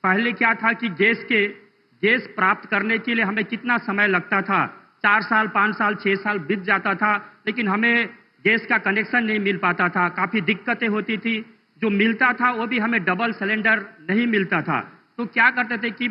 पहले क्या था कि गैस प्राप्त करने के लिए हमें कितना समय लगता था, 4 साल 5 साल 6 साल बीत जाता था, लेकिन हमें गैस का कनेक्शन नहीं मिल पाता था, काफ़ी दिक्कतें होती थी। जो मिलता था वो भी हमें डबल सिलेंडर नहीं मिलता था। तो क्या करते थे कि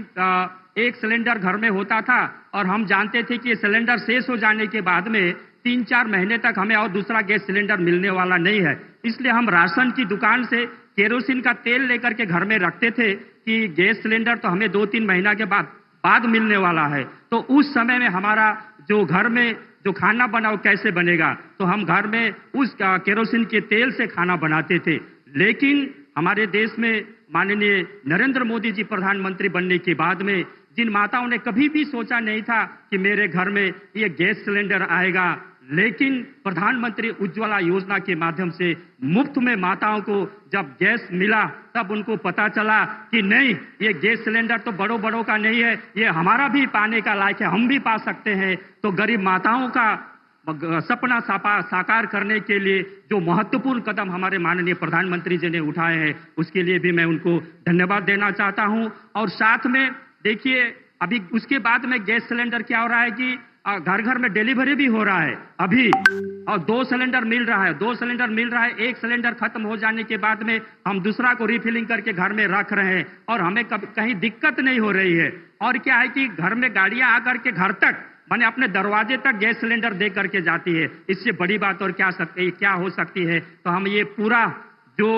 एक सिलेंडर घर में होता था और हम जानते थे कि ये सिलेंडर शेष हो जाने के बाद में 3-4 महीने तक हमें और दूसरा गैस सिलेंडर मिलने वाला नहीं है। इसलिए हम राशन की दुकान से केरोसिन का तेल लेकर के घर में रखते थे कि गैस सिलेंडर तो हमें 2-3 महीना के बाद मिलने वाला है। तो उस समय में हमारा जो घर में जो खाना बना वो कैसे बनेगा, तो हम घर में उस केरोसिन के तेल से खाना बनाते थे। लेकिन हमारे देश में माननीय नरेंद्र मोदी जी प्रधानमंत्री बनने के बाद में जिन माताओं ने कभी भी सोचा नहीं था कि मेरे घर में ये गैस सिलेंडर आएगा, लेकिन प्रधानमंत्री उज्ज्वला योजना के माध्यम से मुफ्त में माताओं को जब गैस मिला तब उनको पता चला कि नहीं, ये गैस सिलेंडर तो बड़ों का नहीं है, ये हमारा भी पाने का लायक है, हम भी पा सकते हैं। तो गरीब माताओं का सपना साकार करने के लिए जो महत्वपूर्ण कदम हमारे माननीय प्रधानमंत्री जी ने उठाए हैं, उसके लिए भी मैं उनको धन्यवाद देना चाहता हूं। और साथ में देखिए, अभी उसके बाद में गैस सिलेंडर क्या हो रहा है कि घर घर में डिलीवरी भी हो रहा है अभी, और 2 सिलेंडर मिल रहा है, 2 सिलेंडर मिल रहा है। एक सिलेंडर खत्म हो जाने के बाद में हम दूसरा को रिफिलिंग करके घर में रख रहे हैं और हमें कहीं दिक्कत नहीं हो रही है। और क्या है कि घर में गाड़ियां आकर के घर तक माने अपने दरवाजे तक गैस सिलेंडर दे करके जाती है। इससे बड़ी बात और क्या हो सकती है। तो हम ये पूरा जो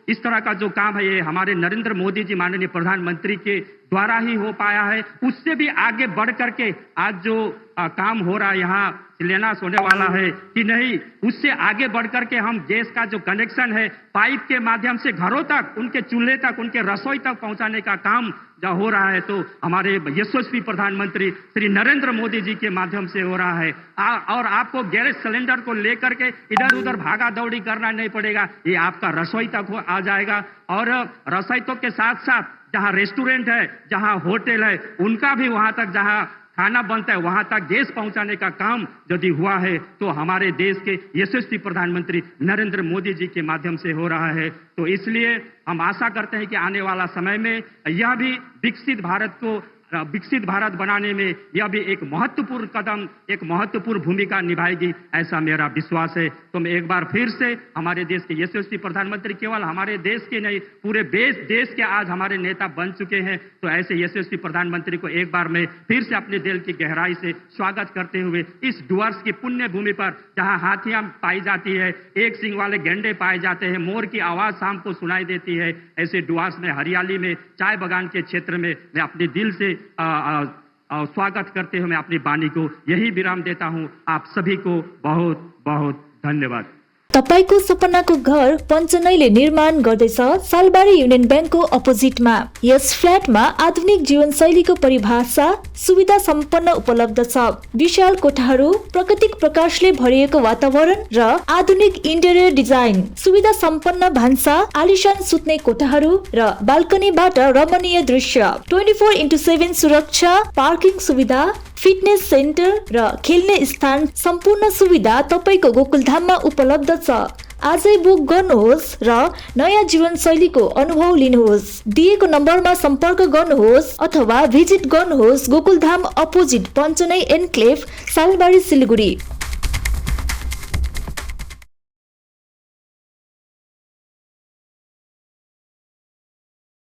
इस तरह का जो काम है, ये हमारे नरेंद्र मोदी जी माननीय प्रधानमंत्री के द्वारा ही हो पाया है। उससे भी आगे बढ़ करके आज जो काम हो रहा है, यहाँ शिलान्यास होने वाला है कि नहीं, उससे आगे बढ़ करके हम गैस का जो कनेक्शन है पाइप के माध्यम से घरों तक, उनके चूल्हे तक, उनके रसोई तक पहुंचाने का काम जो हो रहा है, तो हमारे यशस्वी प्रधानमंत्री श्री नरेंद्र मोदी जी के माध्यम से हो रहा है। और आपको गैस सिलेंडर को लेकर के इधर उधर भागा दौड़ी करना नहीं पड़ेगा, ये आपका रसोई तक आ जाएगा। और रसोई तक के साथ साथ जहाँ रेस्टोरेंट है, जहाँ होटल है, उनका भी वहां तक जहाँ खाना बनता है वहां तक गैस पहुंचाने का काम यदि हुआ है तो हमारे देश के यशस्वी प्रधानमंत्री नरेंद्र मोदी जी के माध्यम से हो रहा है। तो इसलिए हम आशा करते हैं कि आने वाला समय में यह भी विकसित भारत बनाने में यह भी एक महत्वपूर्ण कदम, एक महत्वपूर्ण भूमिका निभाएगी, ऐसा मेरा विश्वास है। तो मैं एक बार फिर से हमारे देश के यशस्वी प्रधानमंत्री, केवल हमारे देश के नहीं पूरे देश के आज हमारे नेता बन चुके हैं, तो ऐसे यशस्वी प्रधानमंत्री को एक बार मैं फिर से अपने दिल की गहराई से स्वागत करते हुए इस डुवर्स की पुण्य भूमि पर जहाँ हाथियां पाई जाती है, एक सिंग वाले गेंडे पाए जाते हैं, मोर की आवाज शाम को सुनाई देती है, ऐसे डुवर्स में हरियाली में चाय बागान के क्षेत्र में मैं अपने दिल से स्वागत करते हुए मैं अपनी वाणी को यही विराम देता हूं। आप सभी को बहुत बहुत धन्यवाद। तपाईको सपनाको घर पञ्चनैले निर्माण गर्दैछ सालबारी युनियन ब्याङ्कको अपोजिटमा। यस फ्ल्याटमा आधुनिक जीवनशैलीको परिभाषा सुविधा सम्पन्न उपलब्ध छ। विशाल कोठाहरू, प्राकृतिक प्रकाशले भरिएको वातावरण र आधुनिक इन्टेरियर डिजाइन, सुविधा सम्पन्न भान्सा, आलिशान सुत्ने कोठाहरू र बाल्कनीबाट रमणीय दृश्य, 24/7 सुरक्षा, पार्किङ सुविधा, फिटनेस सेन्टर र खेल्ने स्थान, सम्पूर्ण सुविधा तपाईको गोकुलधाममा उपलब्ध छ। आजै बुक गर्नुहोस् र नयाँ जीवनशैलीको अनुभव लिनुहोस्। दिएको नम्बरमा सम्पर्क गर्नुहोस् अथवा भिजिट गर्नुहोस् गोकुलधाम अपोजिट पञ्चनै एन्क्लेभ, सालबारी, सिलगढी।